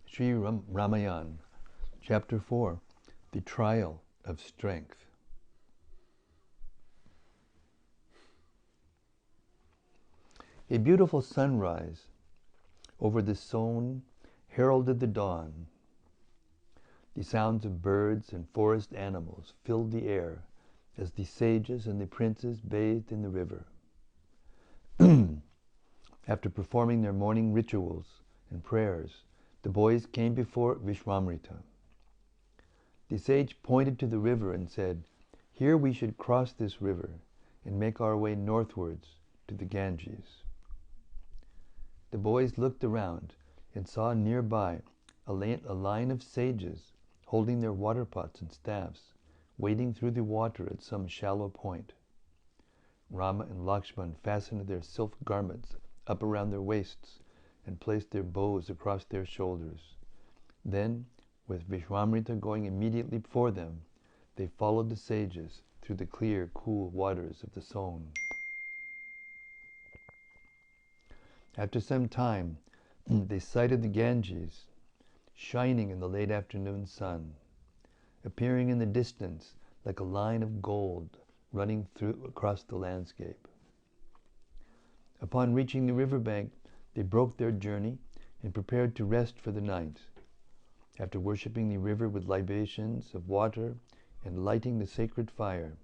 Sri Ramayana, Chapter 4, The Trial of Strength. A beautiful sunrise over the Son heralded the dawn. The sounds of birds and forest animals filled the air as the sages and the princes bathed in the river. After performing their morning rituals and prayers, the boys came before Vishwamrita. The sage pointed to the river and said, "Here we should cross this river and make our way northwards to the Ganges." The boys looked around and saw nearby a line of sages holding their water pots and staffs, wading through the water at some shallow point. Rama and Lakshman fastened their silk garments up around their waists and placed their bows across their shoulders. Then, with Vishwamrita going immediately before them, they followed the sages through the clear, cool waters of the Son. After some time, they sighted the Ganges, shining in the late afternoon sun, appearing in the distance like a line of gold running across the landscape. Upon reaching the riverbank, they broke their journey and prepared to rest for the night. After worshipping the river with libations of water and lighting the sacred fire,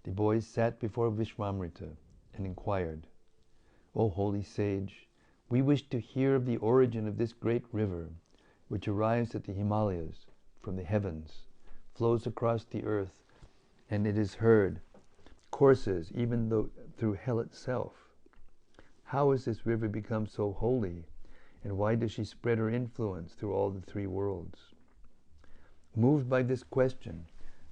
the boys sat before Vishwamrita and inquired, "O holy sage, we wish to hear of the origin of this great river, which arrives at the Himalayas from the heavens, flows across the earth, and it is heard, courses even through hell itself. How has this river become so holy, and why does she spread her influence through all the three worlds?" Moved by this question,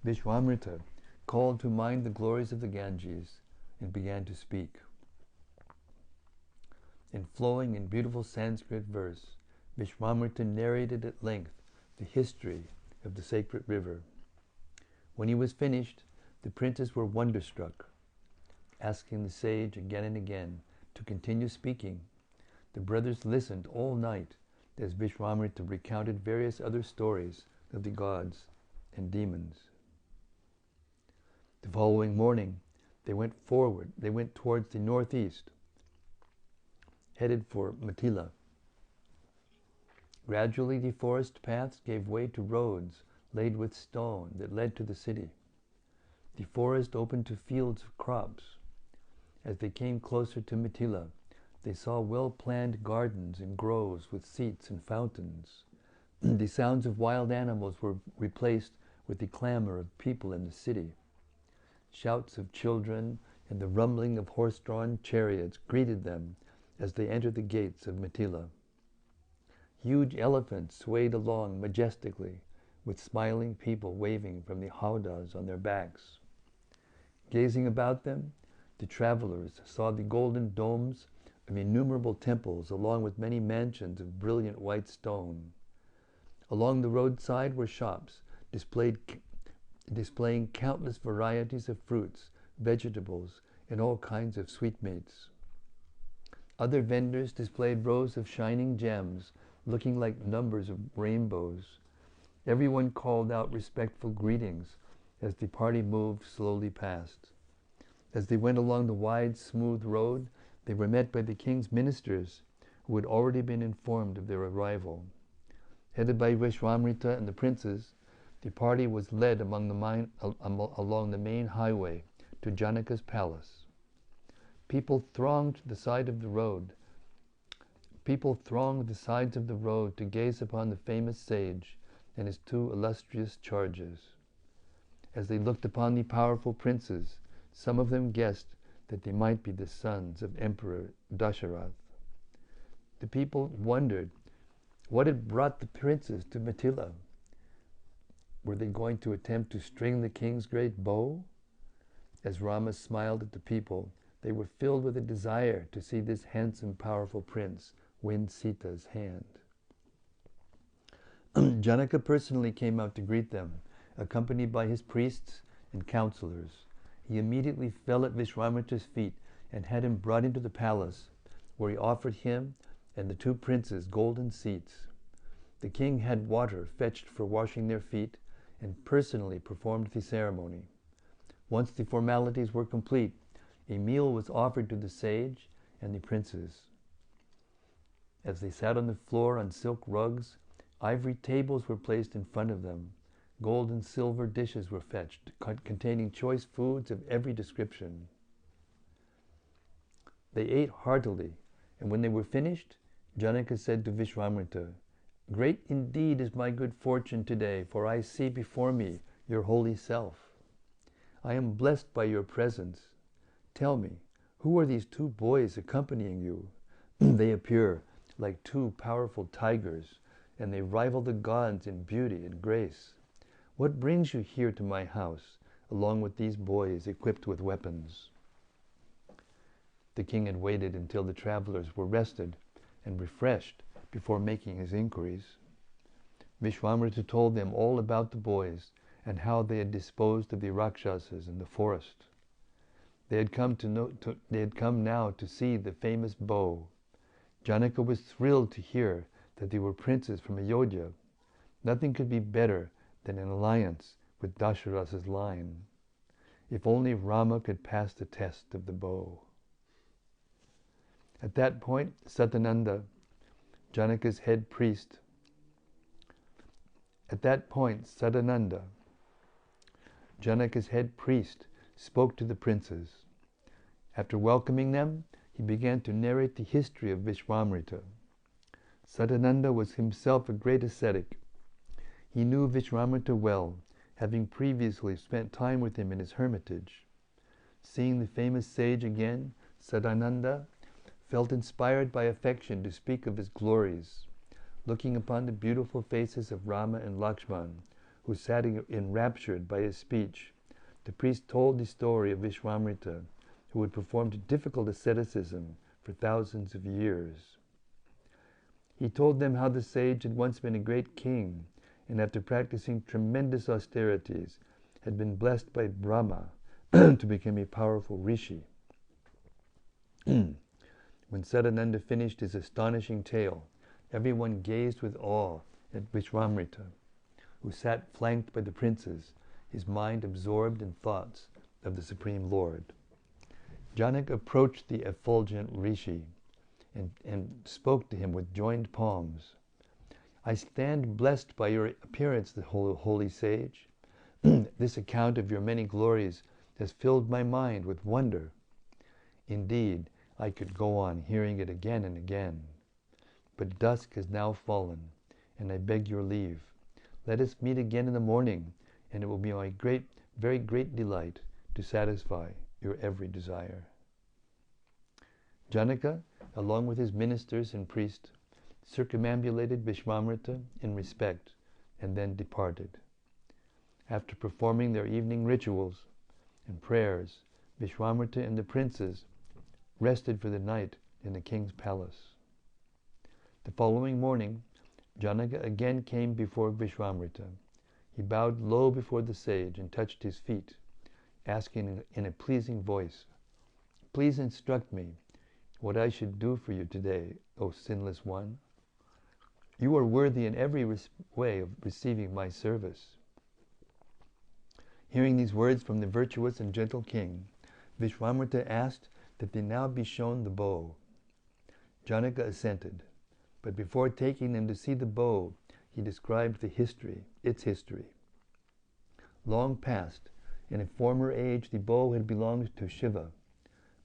Vishwamrita called to mind the glories of the Ganges and began to speak. In flowing and beautiful Sanskrit verse, Vishwamrita narrated at length the history of the sacred river. When he was finished, the princes were wonderstruck, asking the sage again and again to continue speaking. The brothers listened all night as Vishwamrita recounted various other stories of the gods and demons. The following morning, they went towards the northeast, headed for Mithila. Gradually, the forest paths gave way to roads laid with stone that led to the city. The forest opened to fields of crops. As they came closer to Mithila, they saw well-planned gardens and groves with seats and fountains. The sounds of wild animals were replaced with the clamor of people in the city. Shouts of children and the rumbling of horse-drawn chariots greeted them as they entered the gates of Mithila. Huge elephants swayed along majestically, with smiling people waving from the howdahs on their backs. Gazing about them, the travelers saw the golden domes of innumerable temples, along with many mansions of brilliant white stone. Along the roadside were shops displaying countless varieties of fruits, vegetables, and all kinds of sweetmeats. Other vendors displayed rows of shining gems, looking like numbers of rainbows. Everyone called out respectful greetings as the party moved slowly past. As they went along the wide, smooth road, they were met by the king's ministers, who had already been informed of their arrival. Headed by Vishwamrita and the princes, the party was led along the main highway to Janaka's palace. People thronged the sides of the road to gaze upon the famous sage and his two illustrious charges. As they looked upon the powerful princes, some of them guessed that they might be the sons of Emperor Dasharath. The people wondered what had brought the princes to Mithila. Were they going to attempt to string the king's great bow? As Rama smiled at the people, they were filled with a desire to see this handsome, powerful prince win Sita's hand. Janaka personally came out to greet them, accompanied by his priests and counselors. He immediately fell at Vishwamrita's feet and had him brought into the palace, where he offered him and the two princes golden seats. The king had water fetched for washing their feet and personally performed the ceremony. Once the formalities were complete, a meal was offered to the sage and the princes. As they sat on the floor on silk rugs, ivory tables were placed in front of them. Gold and silver dishes were fetched, containing choice foods of every description. They ate heartily, and when they were finished, Janaka said to Vishwamitra, "Great indeed is my good fortune today, for I see before me your holy self. I am blessed by your presence. Tell me, who are these two boys accompanying you? They appear like two powerful tigers, and they rival the gods in beauty and grace. What brings you here to my house, along with these boys equipped with weapons?" The king had waited until the travelers were rested and refreshed before making his inquiries. Vishwamitra told them all about the boys and how they had disposed of the Rakshasas in the forest. They had come now to see the famous bow. Janaka was thrilled to hear that they were princes from Ayodhya. Nothing could be better than an alliance with Dasharatha's line. If only Rama could pass the test of the bow. At that point, Satananda, Janaka's head priest, spoke to the princes. After welcoming them, he began to narrate the history of Vishwamitra. Satananda was himself a great ascetic. He knew Vishwamitra well, having previously spent time with him in his hermitage. Seeing the famous sage again, Satananda felt inspired by affection to speak of his glories. Looking upon the beautiful faces of Rama and Lakshman, who sat enraptured by his speech, the priest told the story of Vishwamitra, who had performed difficult asceticism for thousands of years. He told them how the sage had once been a great king, and after practicing tremendous austerities, had been blessed by Brahma to become a powerful rishi. When Sadananda finished his astonishing tale, everyone gazed with awe at Vishwamitra, who sat flanked by the princes, his mind absorbed in thoughts of the Supreme Lord. Janaka approached the effulgent rishi and spoke to him with joined palms. "I stand blessed by your appearance, the holy sage. This account of your many glories has filled my mind with wonder. Indeed, I could go on hearing it again and again. But dusk has now fallen, and I beg your leave. Let us meet again in the morning, and it will be my very great delight to satisfy your every desire." Janaka, along with his ministers and priests, circumambulated Vishwamitra in respect, and then departed. After performing their evening rituals and prayers, Vishwamitra and the princes rested for the night in the king's palace. The following morning, Janaka again came before Vishwamitra. He bowed low before the sage and touched his feet, asking in a pleasing voice, "Please instruct me what I should do for you today, O sinless one. You are worthy in every way of receiving my service." Hearing these words from the virtuous and gentle king, Vishwamitra asked that they now be shown the bow. Janaka assented, but before taking them to see the bow, he described its history. Long past, in a former age, the bow had belonged to Shiva.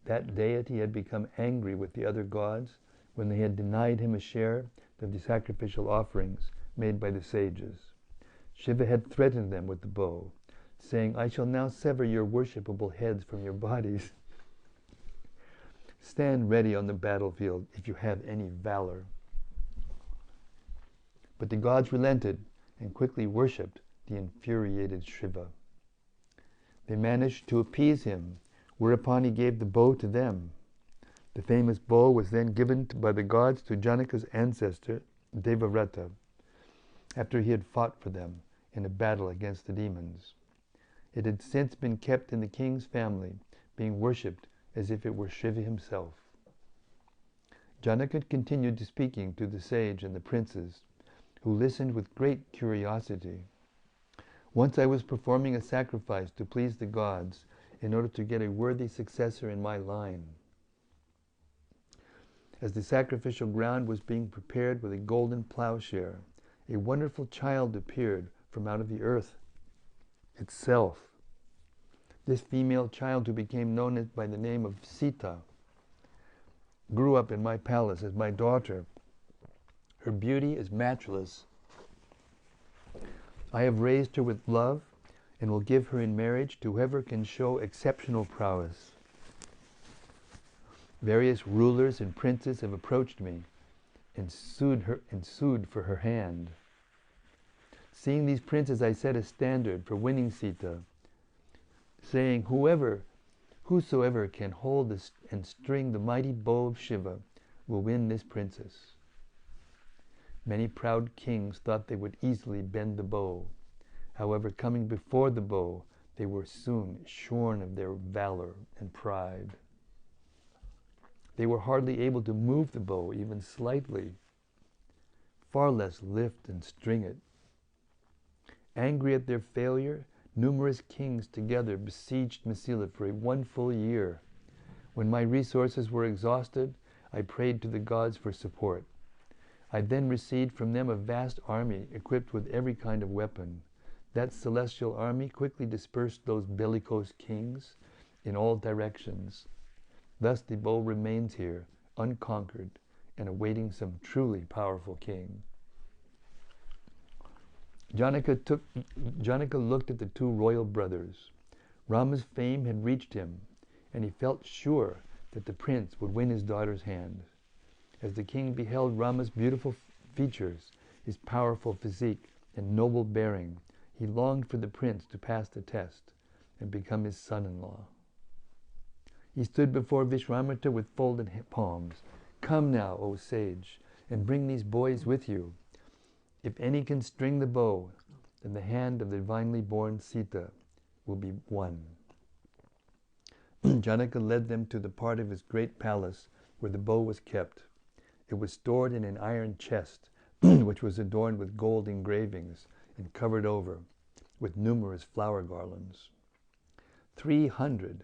That deity had become angry with the other gods when they had denied him a share of the sacrificial offerings made by the sages. Shiva had threatened them with the bow, saying, "I shall now sever your worshipable heads from your bodies. Stand ready on the battlefield if you have any valor." But the gods relented and quickly worshipped the infuriated Shiva. They managed to appease him, whereupon he gave the bow to them. The famous bow was then given by the gods to Janaka's ancestor, Devavrata, after he had fought for them in a battle against the demons. It had since been kept in the king's family, being worshipped as if it were Shiva himself. Janaka continued speaking to the sage and the princes, who listened with great curiosity. Once I was performing a sacrifice to please the gods in order to get a worthy successor in my line. As the sacrificial ground was being prepared with a golden plowshare, a wonderful child appeared from out of the earth itself. This female child, who became known by the name of Sita, grew up in my palace as my daughter. Her beauty is matchless. I have raised her with love and will give her in marriage to whoever can show exceptional prowess. Various rulers and princes have approached me and sued for her hand. Seeing these princes, I set a standard for winning Sita, saying, whosoever can hold and string the mighty bow of Shiva will win this princess. Many proud kings thought they would easily bend the bow. However, coming before the bow, they were soon shorn of their valor and pride. They were hardly able to move the bow even slightly, far less lift and string it. Angry at their failure, numerous kings together besieged Masila for 1 full year. When my resources were exhausted, I prayed to the gods for support. I then received from them a vast army equipped with every kind of weapon. That celestial army quickly dispersed those bellicose kings in all directions. Thus the bow remains here, unconquered, and awaiting some truly powerful king. Janaka looked at the 2 royal brothers. Rama's fame had reached him, and he felt sure that the prince would win his daughter's hand. As the king beheld Rama's beautiful features, his powerful physique, and noble bearing, he longed for the prince to pass the test and become his son-in-law. He stood before Vishwamitra with folded palms. Come now, O sage, and bring these boys with you. If any can string the bow, then the hand of the divinely born Sita will be won. Janaka led them to the part of his great palace where the bow was kept. It was stored in an iron chest, which was adorned with gold engravings and covered over with numerous flower garlands. 300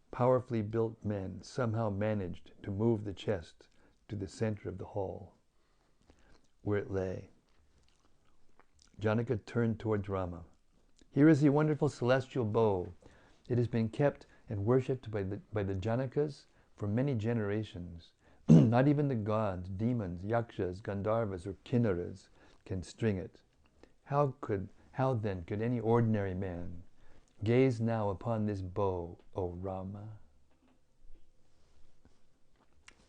powerfully built men somehow managed to move the chest to the center of the hall, where it lay. Janaka turned towards Rama. Here is the wonderful celestial bow. It has been kept and worshipped by the Janakas for many generations. Not even the gods, demons, yakshas, gandharvas, or kinnaras can string it. How then could any ordinary man gaze now upon this bow, O Rama?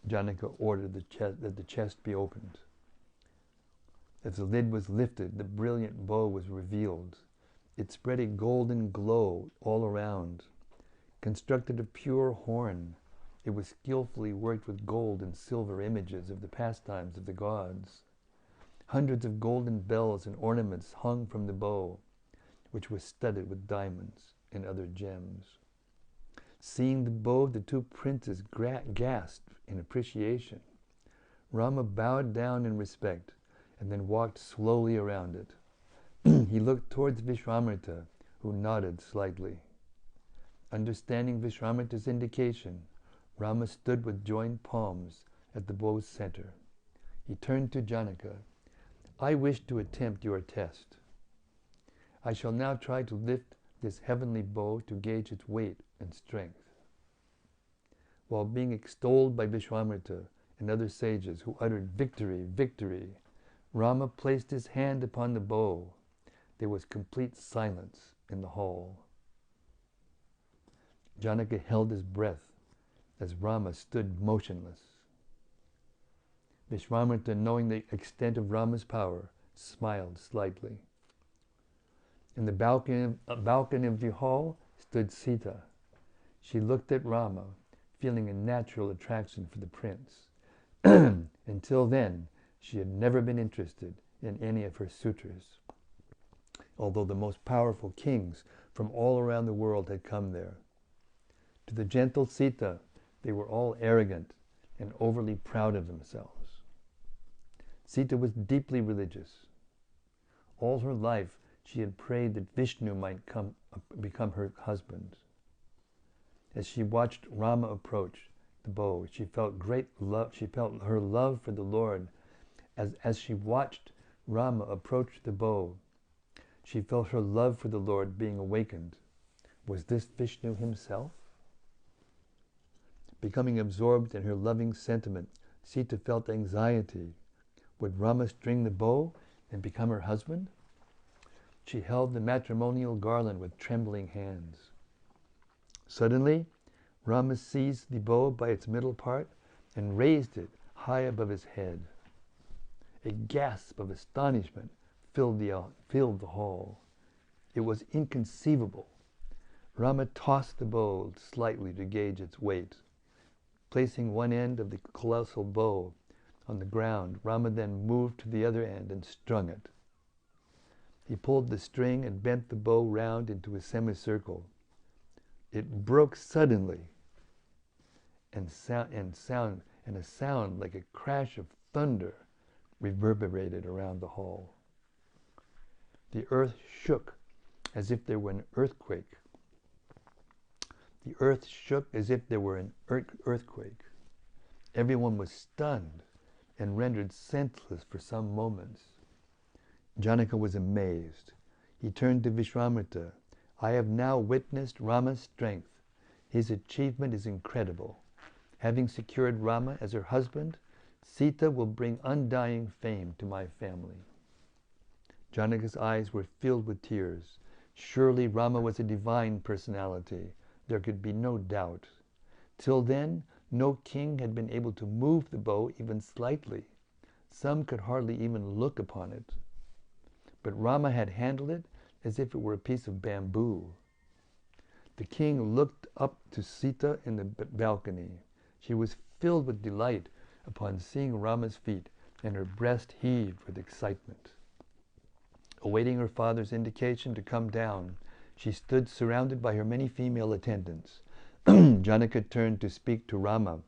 Janaka ordered that the chest be opened. As the lid was lifted, the brilliant bow was revealed. It spread a golden glow all around. Constructed of pure horn, it was skillfully worked with gold and silver images of the pastimes of the gods. Hundreds of golden bells and ornaments hung from the bow, which was studded with diamonds and other gems. Seeing the bow, the 2 princes gasped in appreciation. Rama bowed down in respect and then walked slowly around it. He looked towards Vishwamitra, who nodded slightly. Understanding Vishwamitra's indication, Rama stood with joined palms at the bow's center. He turned to Janaka. I wish to attempt your test. I shall now try to lift this heavenly bow to gauge its weight and strength. While being extolled by Vishwamitra and other sages who uttered victory, victory, Rama placed his hand upon the bow. There was complete silence in the hall. Janaka held his breath as Rama stood motionless. Vishwamitra, knowing the extent of Rama's power, smiled slightly. In the balcony of the hall stood Sita. She looked at Rama, feeling a natural attraction for the prince. Until then, she had never been interested in any of her suitors, although the most powerful kings from all around the world had come there. To the gentle Sita, they were all arrogant and overly proud of themselves. Sita was deeply religious. All her life, she had prayed that Vishnu might become her husband. As she watched Rama approach the bow, she felt great love. She felt her love for the Lord. As she watched Rama approach the bow, she felt her love for the Lord being awakened. Was this Vishnu himself? Becoming absorbed in her loving sentiment, Sita felt anxiety. Would Rama string the bow and become her husband? She held the matrimonial garland with trembling hands. Suddenly, Rama seized the bow by its middle part and raised it high above his head. A gasp of astonishment filled the hall. It was inconceivable. Rama tossed the bow slightly to gauge its weight. Placing one end of the colossal bow on the ground, Rama then moved to the other end and strung it. He pulled the string and bent the bow round into a semicircle. It broke suddenly, and a sound like a crash of thunder reverberated around the hall. The earth shook as if there were an earthquake. The earth shook as if there were an earthquake. Everyone was stunned and rendered senseless for some moments. Janaka was amazed. He turned to Vishwamitra. I have now witnessed Rama's strength. His achievement is incredible. Having secured Rama as her husband, Sita will bring undying fame to my family. Janaka's eyes were filled with tears. Surely Rama was a divine personality. There could be no doubt. Till then, no king had been able to move the bow even slightly. Some could hardly even look upon it. But Rama had handled it as if it were a piece of bamboo. The king looked up to Sita in the balcony. She was filled with delight upon seeing Rama's feat, and her breast heaved with excitement. Awaiting her father's indication to come down, she stood surrounded by her many female attendants. Janaka turned to speak to Rama,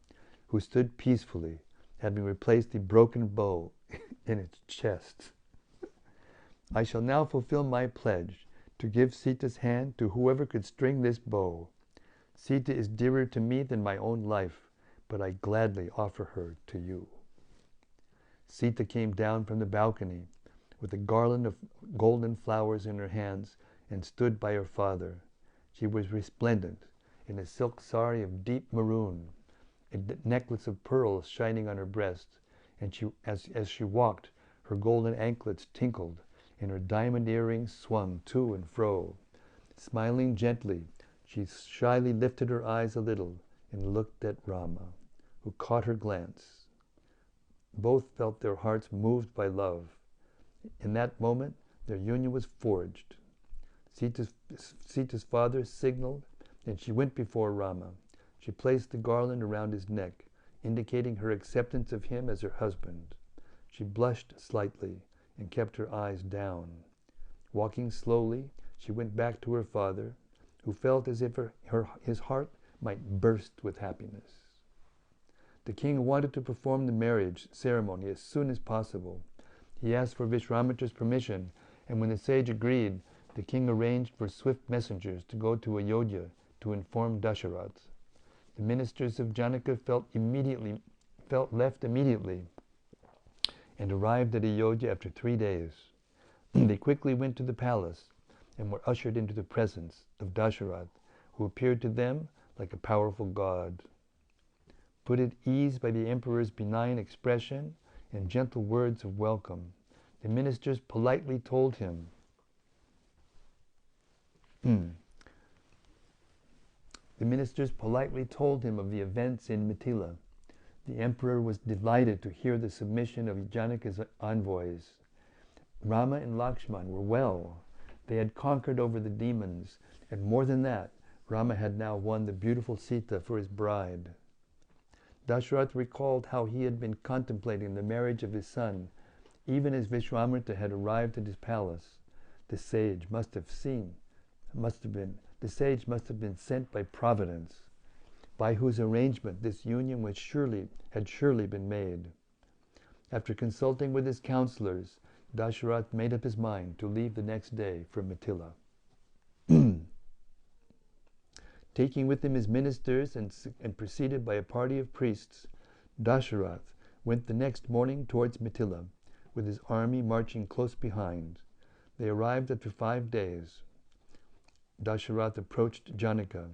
who stood peacefully, having replaced the broken bow in its chest. I shall now fulfill my pledge to give Sita's hand to whoever could string this bow. Sita is dearer to me than my own life, but I gladly offer her to you. Sita came down from the balcony with a garland of golden flowers in her hands and stood by her father. She was resplendent in a silk sari of deep maroon, a necklace of pearls shining on her breast, and as she walked, her golden anklets tinkled, and her diamond earrings swung to and fro. Smiling gently, she shyly lifted her eyes a little and looked at Rama, who caught her glance. Both felt their hearts moved by love. In that moment, their union was forged. Sita's father signaled, and she went before Rama. She placed the garland around his neck, indicating her acceptance of him as her husband. She blushed slightly and kept her eyes down. Walking slowly, she went back to her father, who felt as if his heart might burst with happiness. The king wanted to perform the marriage ceremony as soon as possible. He asked for Vishwamitra's permission, and when the sage agreed, the king arranged for swift messengers to go to Ayodhya to inform Dasharatha. The ministers of Janaka left immediately and arrived at Ayodhya after 3 days. They quickly went to the palace and were ushered into the presence of Dasharatha, who appeared to them like a powerful god. Put at ease by the emperor's benign expression and gentle words of welcome, the ministers politely told him of the events in Mithila. The emperor was delighted to hear the submission of Janaka's envoys. Rama and Lakshman were well. They had conquered over the demons, and more than that, Rama had now won the beautiful Sita for his bride. Dasharatha recalled how he had been contemplating the marriage of his son. Even as Vishwamitra had arrived at his palace, the sage must have been sent by Providence, by whose arrangement this union had surely been made. After consulting with his counselors, Dasharath made up his mind to leave the next day for Mithila. Taking with him his ministers and preceded by a party of priests, Dasharath went the next morning towards Mithila, with his army marching close behind. They arrived after 5 days. Dasharath approached Janaka,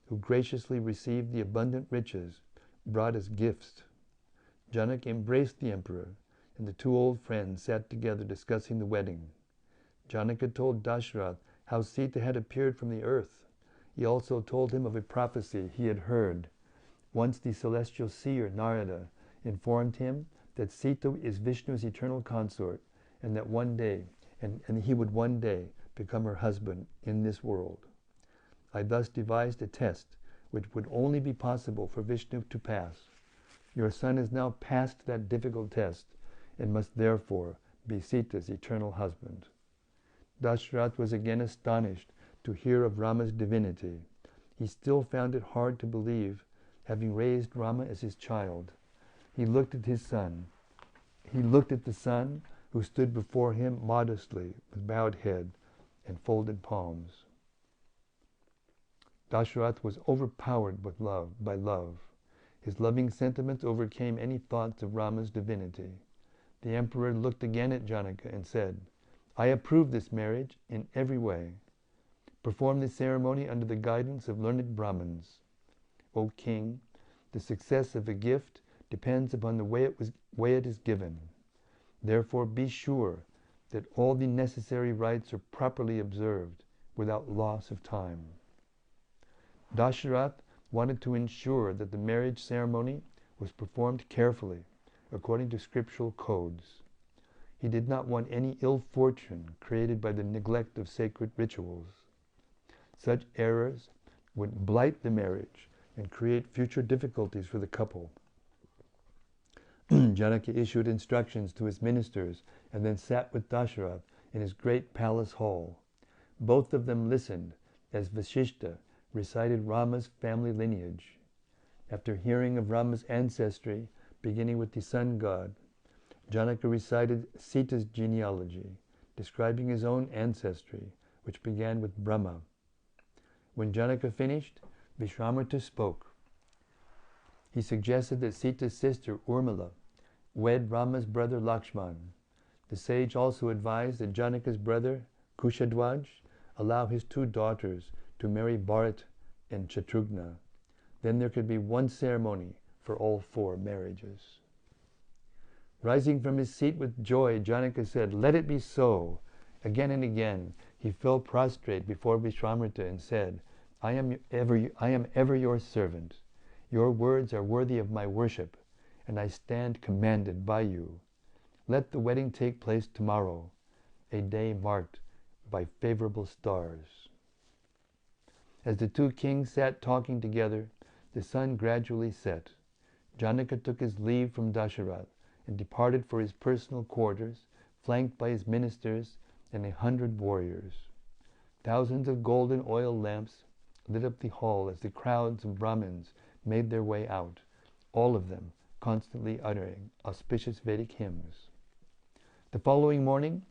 who graciously received the abundant riches brought as gifts. Janaka embraced the emperor, and the two old friends sat together discussing the wedding. Janaka told Dasharath how Sita had appeared from the earth. He also told him of a prophecy he had heard. Once the celestial seer Narada informed him that Sita is Vishnu's eternal consort, and that one day, and he would one day become her husband in this world. I thus devised a test which would only be possible for Vishnu to pass. Your son has now passed that difficult test, and must therefore be Sita's eternal husband. Dasharath was again astonished to hear of Rama's divinity. He still found it hard to believe, having raised Rama as his child. He looked at his son. He looked at the son, who stood before him modestly, with bowed head and folded palms. Dasharath was overpowered by love. His loving sentiments overcame any thoughts of Rama's divinity. The emperor looked again at Janaka and said, I approve this marriage in every way. Perform the ceremony under the guidance of learned Brahmins. O king, the success of a gift depends upon the way it is given. Therefore be sure that all the necessary rites are properly observed without loss of time. Dasharath wanted to ensure that the marriage ceremony was performed carefully, according to scriptural codes. He did not want any ill fortune created by the neglect of sacred rituals. Such errors would blight the marriage and create future difficulties for the couple. Janaka issued instructions to his ministers and then sat with Dasharath in his great palace hall. Both of them listened as Vasishta recited Rama's family lineage. After hearing of Rama's ancestry, beginning with the sun god, Janaka recited Sita's genealogy, describing his own ancestry, which began with Brahma. When Janaka finished, Vishwamitra spoke. He suggested that Sita's sister Urmila wed Rama's brother Lakshman. The sage also advised that Janaka's brother Kushadwaj allow his 2 daughters to marry Bharat and Shatrughna. Then there could be one ceremony for all 4 marriages. Rising from his seat with joy, Janaka said, Let it be so. Again and again he fell prostrate before Vishwamitra and said, I am ever your servant. Your words are worthy of my worship, and I stand commanded by you. Let the wedding take place tomorrow, a day marked by favorable stars. As the 2 kings sat talking together, the sun gradually set. Janaka took his leave from Dasharath and departed for his personal quarters, flanked by his ministers and 100 warriors. Thousands of golden oil lamps lit up the hall as the crowds of Brahmins made their way out, all of them constantly uttering auspicious Vedic hymns. The following morning,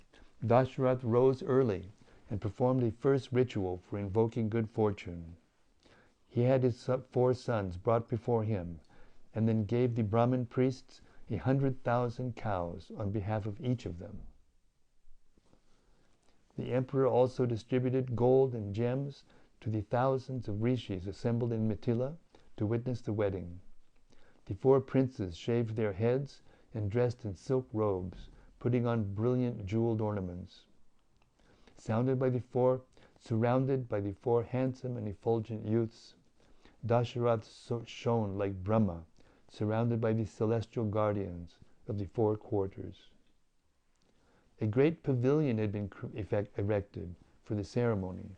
Dasharath rose early and performed a first ritual for invoking good fortune. He had his 4 sons brought before him, and then gave the Brahmin priests 100,000 cows on behalf of each of them. The emperor also distributed gold and gems to the thousands of rishis assembled in Mithila to witness the wedding. The 4 princes shaved their heads and dressed in silk robes, putting on brilliant jeweled ornaments. Surrounded by the 4 handsome and effulgent youths, Dasharath shone like Brahma, surrounded by the celestial guardians of the 4 quarters. A great pavilion had been erected for the ceremony.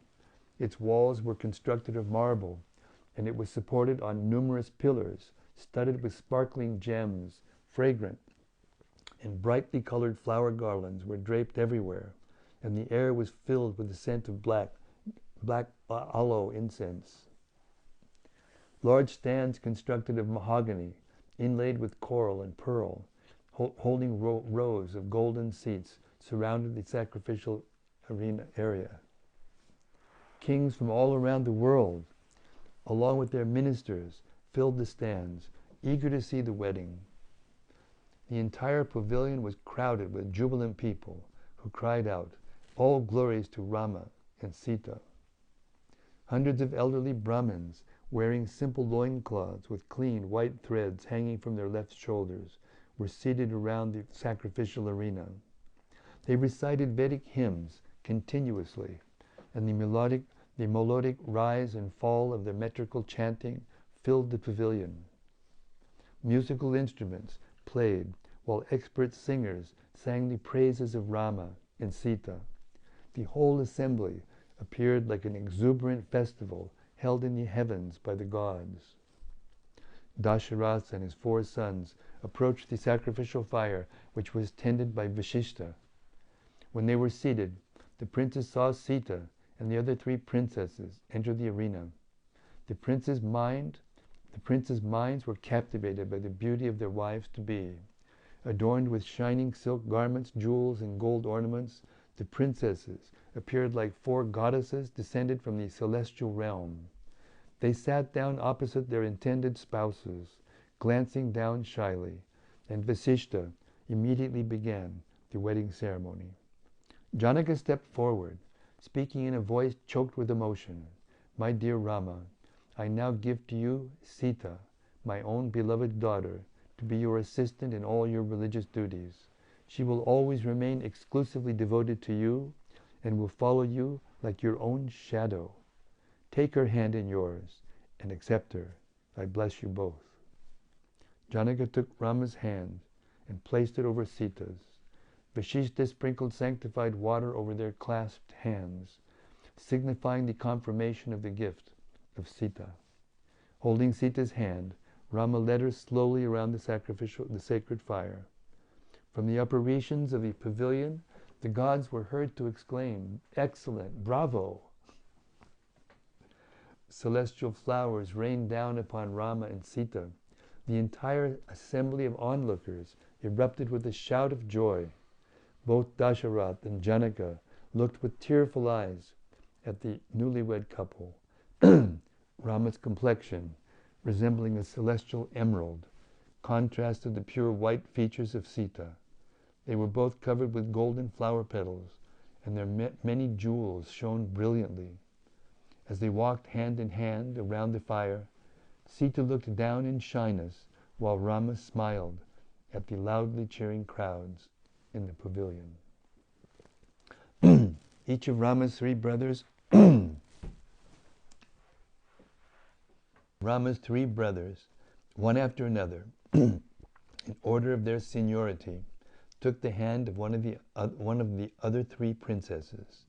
Its walls were constructed of marble, and it was supported on numerous pillars studded with sparkling gems, fragrant and brightly colored flower garlands were draped everywhere, and the air was filled with the scent of black aloe incense. Large stands constructed of mahogany, inlaid with coral and pearl, holding rows of golden seats, surrounded the sacrificial arena area. Kings from all around the world, along with their ministers, filled the stands, eager to see the wedding. The entire pavilion was crowded with jubilant people who cried out, "All glories to Rama and Sita." Hundreds of elderly Brahmins, wearing simple loincloths with clean white threads hanging from their left shoulders, were seated around the sacrificial arena. They recited Vedic hymns continuously, and the melodic rise and fall of their metrical chanting filled the pavilion. Musical instruments played, while expert singers sang the praises of Rama and Sita. The whole assembly appeared like an exuberant festival held in the heavens by the gods. Dasharatha and his 4 sons approached the sacrificial fire, which was tended by Vasishta. When they were seated, the princes saw Sita and the other 3 princesses enter the arena. The princes' minds were captivated by the beauty of their wives-to-be. Adorned with shining silk garments, jewels, and gold ornaments, the princesses appeared like 4 goddesses descended from the celestial realm. They sat down opposite their intended spouses, glancing down shyly, and Vasishta immediately began the wedding ceremony. Janaka stepped forward, speaking in a voice choked with emotion. "My dear Rama, I now give to you Sita, my own beloved daughter, to be your assistant in all your religious duties. She will always remain exclusively devoted to you and will follow you like your own shadow. Take her hand in yours and accept her. I bless you both." Janaka took Rama's hand and placed it over Sita's. Vasishta sprinkled sanctified water over their clasped hands, signifying the confirmation of the gift of Sita. Holding Sita's hand, Rama led her slowly around the sacred fire. From the upper regions of the pavilion, the gods were heard to exclaim, "Excellent! Bravo!" Celestial flowers rained down upon Rama and Sita. The entire assembly of onlookers erupted with a shout of joy. Both Dasharatha and Janaka looked with tearful eyes at the newlywed couple. Rama's complexion, resembling a celestial emerald, contrasted the pure white features of Sita. They were both covered with golden flower petals, and their many jewels shone brilliantly. As they walked hand in hand around the fire, Sita looked down in shyness, while Rama smiled at the loudly cheering crowds in the pavilion. Each of Rama's 3 brothers one after another, in order of their seniority, took the hand of one of the other 3 princesses.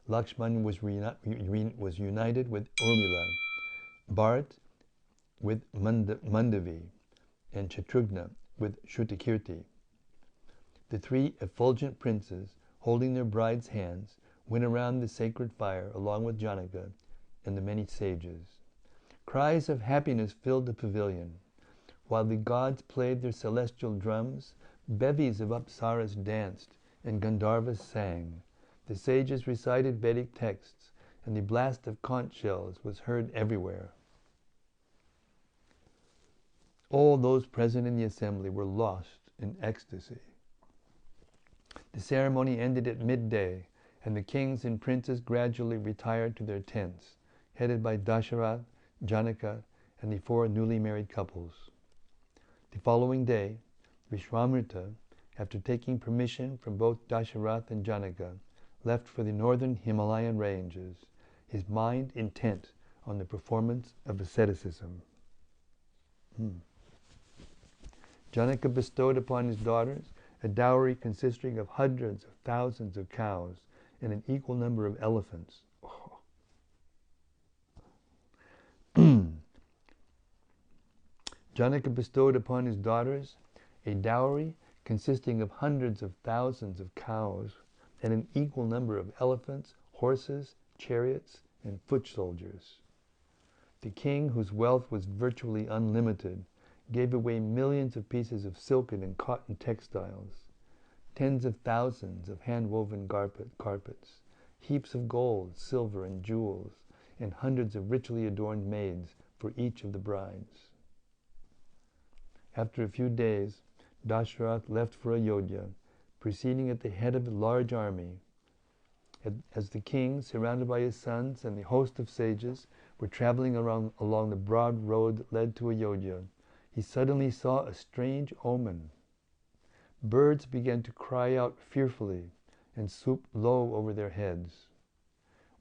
Lakshman was united with Urmila, Bharat with Mandavi, and Shatrughna with Shrutakirti. The 3 effulgent princes, holding their brides' hands, went around the sacred fire along with Janaka and the many sages. Cries of happiness filled the pavilion. While the gods played their celestial drums, bevies of apsaras danced and Gandharvas sang. The sages recited Vedic texts, and the blast of conch shells was heard everywhere. All those present in the assembly were lost in ecstasy. The ceremony ended at midday, and the kings and princes gradually retired to their tents, headed by Dasharatha, Janaka, and the 4 newly married couples. The following day, Vishwamitra, after taking permission from both Dasharatha and Janaka, left for the northern Himalayan ranges, his mind intent on the performance of asceticism. Janaka bestowed upon his daughters a dowry consisting of hundreds of thousands of cows and an equal number of elephants. Janaka bestowed upon his daughters a dowry consisting of hundreds of thousands of cows and an equal number of elephants, horses, chariots, and foot soldiers. The king, whose wealth was virtually unlimited, gave away millions of pieces of silken and cotton textiles. tens of thousands of hand-woven carpets, heaps of gold, silver, and jewels, and hundreds of richly adorned maids for each of the brides. After a few days, Dasharath left for Ayodhya, proceeding at the head of a large army. As the king, surrounded by his sons and the host of sages, were traveling along the broad road that led to Ayodhya, he suddenly saw a strange omen. Birds began to cry out fearfully and swoop low over their heads.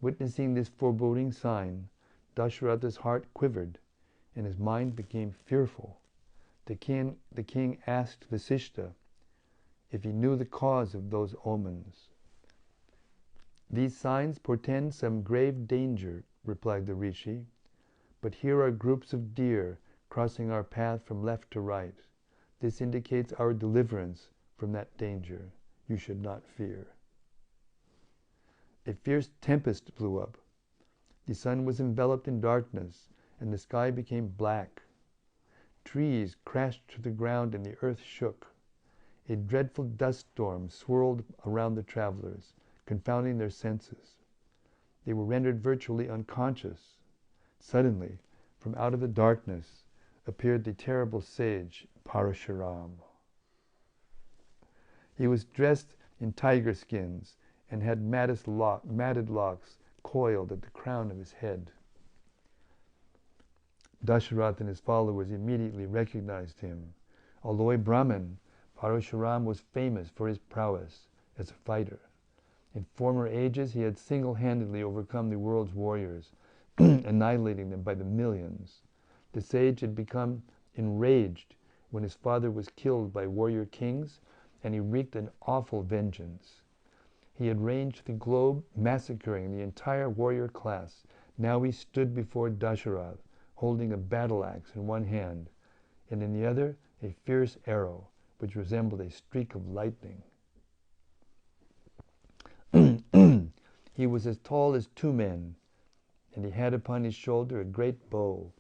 Witnessing this foreboding sign, Dasharatha's heart quivered and his mind became fearful. The king asked Vasishtha if he knew the cause of those omens. "These signs portend some grave danger," replied the rishi, "but here are groups of deer crossing our path from left to right. This indicates our deliverance from that danger. You should not fear." A fierce tempest blew up. The sun was enveloped in darkness, and the sky became black. Trees crashed to the ground and the earth shook. A dreadful dust storm swirled around the travelers, confounding their senses. They were rendered virtually unconscious. Suddenly, from out of the darkness, appeared the terrible sage Parashuram. He was dressed in tiger skins and had matted locks coiled at the crown of his head. Dasharath and his followers immediately recognized him. Although a Brahmin, Parashuram was famous for his prowess as a fighter. In former ages, he had single-handedly overcome the world's warriors, annihilating them by the millions. The sage had become enraged when his father was killed by warrior kings, and he wreaked an awful vengeance. He had ranged the globe, massacring the entire warrior class. Now he stood before Dasharath, holding a battle axe in one hand, and in the other a fierce arrow, which resembled a streak of lightning. He was as tall as two men, and he had upon his shoulder a great bow.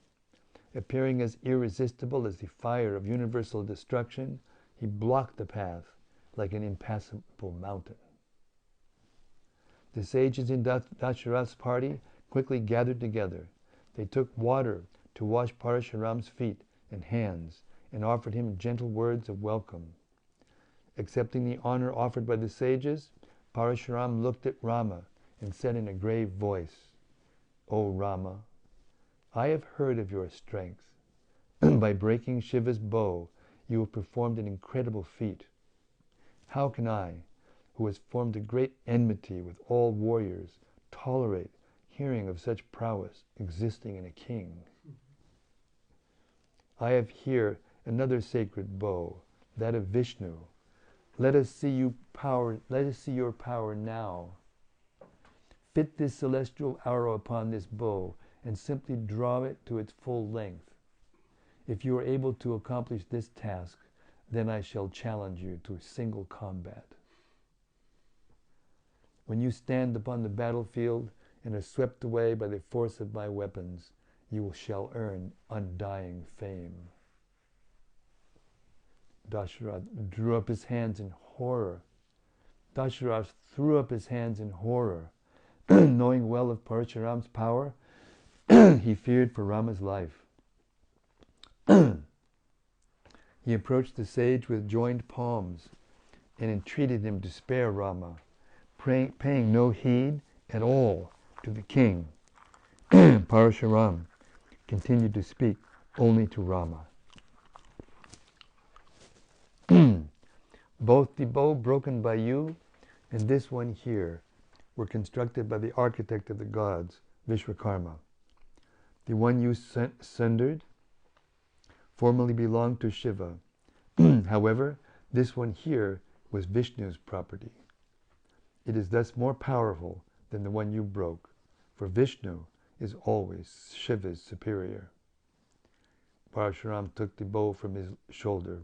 Appearing as irresistible as the fire of universal destruction, he blocked the path like an impassable mountain. The sages in Dasharath's party quickly gathered together. They took water to wash Parashuram's feet and hands and offered him gentle words of welcome. Accepting the honor offered by the sages, Parashuram looked at Rama and said in a grave voice, "O Rama, I have heard of your strength. By breaking Shiva's bow, you have performed an incredible feat. How can I, who has formed a great enmity with all warriors, tolerate hearing of such prowess existing in a king? I have here another sacred bow, that of Vishnu. Let us see your power now. Fit this celestial arrow upon this bow and simply draw it to its full length. If you are able to accomplish this task, then I shall challenge you to single combat. When you stand upon the battlefield and are swept away by the force of my weapons, you shall earn undying fame." Dasharath drew up his hands in horror. Dasharath threw up his hands in horror. Knowing well of Parashuram's power, he feared for Rama's life. He approached the sage with joined palms and entreated him to spare Rama, paying no heed at all to the king. Parashuram continued to speak only to Rama. "Both the bow broken by you and this one here were constructed by the architect of the gods, Vishwakarma. The one you sundered formerly belonged to Shiva. However, this one here was Vishnu's property. It is thus more powerful than the one you broke, for Vishnu is always Shiva's superior." Parashuram took the bow from his shoulder.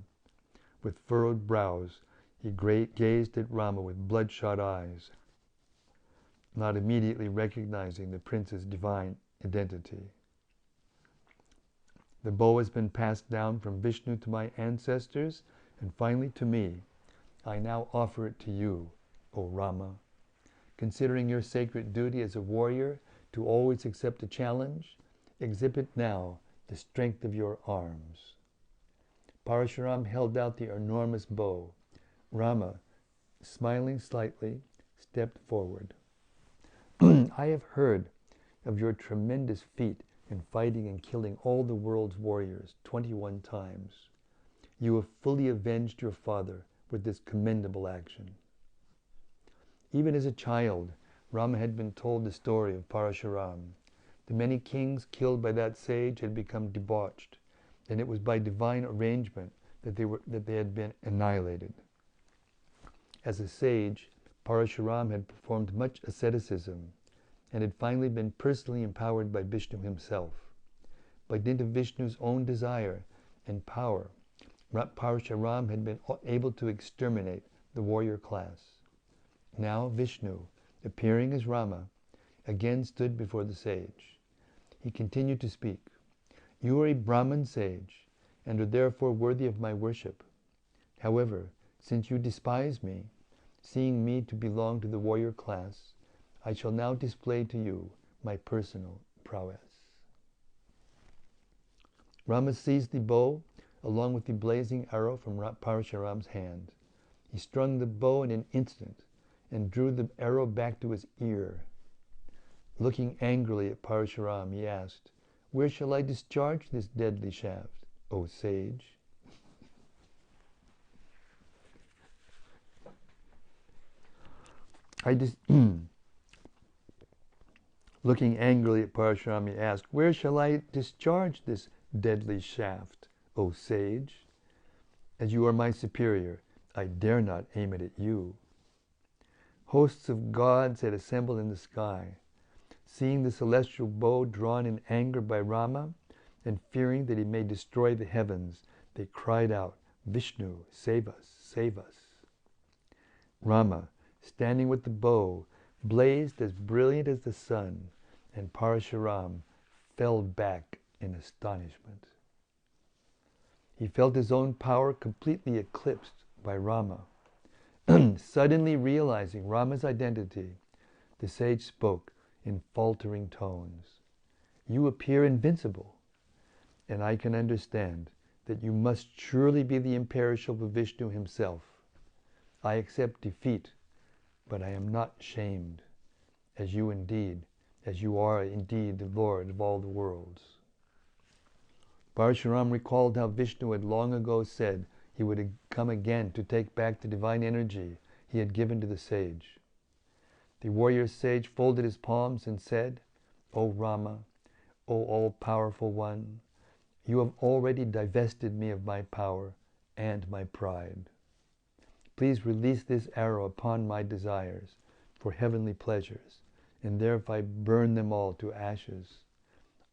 With furrowed brows, he gazed at Rama with bloodshot eyes, not immediately recognizing the prince's divine identity. "The bow has been passed down from Vishnu to my ancestors and finally to me. I now offer it to you, O Rama. Considering your sacred duty as a warrior to always accept a challenge, exhibit now the strength of your arms. Parashuram held out the enormous bow. Rama, smiling slightly, stepped forward. I have heard of your tremendous feat in fighting and killing all the world's warriors 21 times. You have fully avenged your father with this commendable action. Even as a child, Rama had been told the story of Parashuram. The many kings killed by that sage had become debauched, and it was by divine arrangement that they had been annihilated. As a sage, Parashuram had performed much asceticism and had finally been personally empowered by Vishnu himself. By dint of Vishnu's own desire and power, Parashuram had been able to exterminate the warrior class. Now Vishnu, appearing as Rama, again stood before the sage. He continued to speak. You are a Brahmin sage, and are therefore worthy of my worship. However, since you despise me, seeing me to belong to the warrior class, I shall now display to you my personal prowess. Rama seized the bow along with the blazing arrow from Parashuram's hand. He strung the bow in an instant and drew the arrow back to his ear. Looking angrily at Parashuram, he asked, "Where shall I discharge this deadly shaft, O sage?" Looking angrily at Parashuram, he asked, "Where shall I discharge this deadly shaft, O sage? As you are my superior, I dare not aim it at you." Hosts of gods had assembled in the sky. Seeing the celestial bow drawn in anger by Rama, and fearing that he may destroy the heavens, they cried out, "Vishnu, save us, save us." Rama, standing with the bow, blazed as brilliant as the sun, and Parashuram fell back in astonishment. He felt his own power completely eclipsed by Rama. Suddenly realizing Rama's identity, the sage spoke in faltering tones. "You appear invincible, and I can understand that you must surely be the imperishable Vishnu himself. I accept defeat, but I am not shamed, as you are indeed the Lord of all the worlds." Parashuram recalled how Vishnu had long ago said he would come again to take back the divine energy he had given to the sage. The warrior sage folded his palms and said, "O Rama, O all-powerful one, you have already divested me of my power and my pride. Please release this arrow upon my desires for heavenly pleasures, and thereby burn them all to ashes.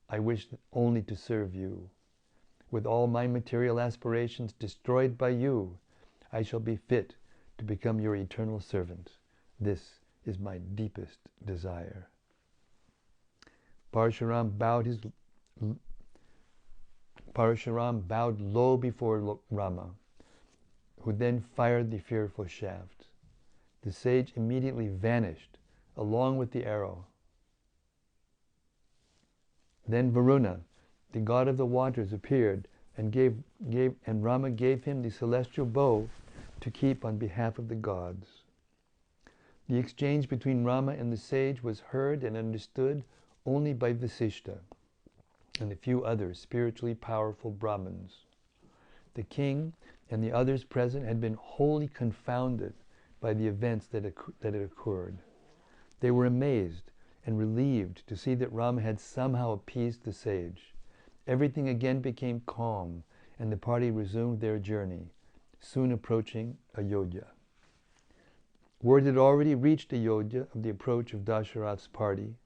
I wish only to serve you. With all my material aspirations destroyed by you, I shall be fit to become your eternal servant. This is my deepest desire." Parashuram bowed low before Rama, who then fired the fearful shaft. The sage immediately vanished along with the arrow. Then Varuna, the god of the waters, appeared and Rama gave him the celestial bow to keep on behalf of the gods. The exchange between Rama and the sage was heard and understood only by Vasishtha and a few other spiritually powerful Brahmins. The king and the others present had been wholly confounded by the events that had occurred. They were amazed and relieved to see that Rama had somehow appeased the sage. Everything again became calm, and the party resumed their journey, soon approaching Ayodhya. Word had already reached Ayodhya of the approach of Dasharatha's party.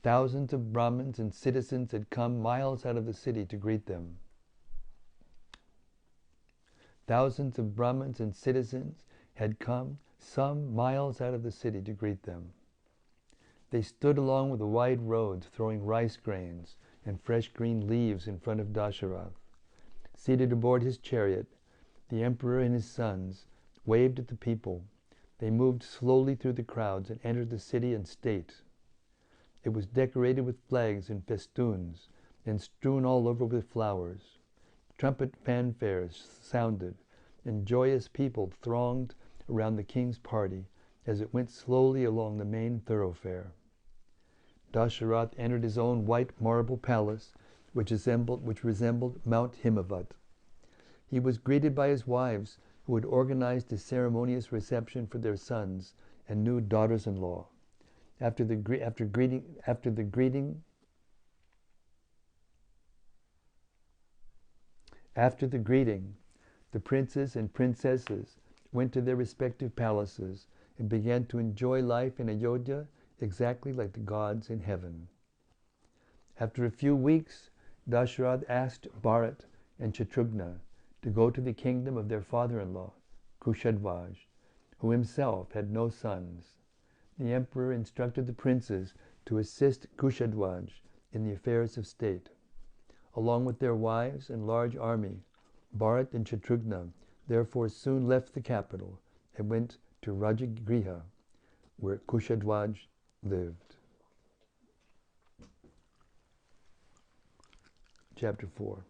Thousands of Brahmins and citizens had come miles out of the city to greet them. Thousands of Brahmins and citizens had come some miles out of the city to greet them. They stood along with the wide roads, throwing rice grains and fresh green leaves in front of Dasharatha. Seated aboard his chariot, the emperor and his sons waved at the people. They moved slowly through the crowds and entered the city in state. It was decorated with flags and festoons, and strewn all over with flowers. Trumpet fanfares sounded, and joyous people thronged around the king's party as it went slowly along the main thoroughfare. Dasharatha entered his own white marble palace, which resembled Mount Himavat. He was greeted by his wives, who had organized a ceremonious reception for their sons and new daughters-in-law. After the greeting, the princes and princesses went to their respective palaces and began to enjoy life in Ayodhya exactly like the gods in heaven. After a few weeks, Dasharatha asked Bharat and Shatrughna to go to the kingdom of their father-in-law, Kushadvaj, who himself had no sons. The emperor instructed the princes to assist Kushadvaj in the affairs of state. Along with their wives and large army, Bharat and Shatrughna therefore soon left the capital and went to Rajagriha, where Kushadvaj lived. Chapter 4.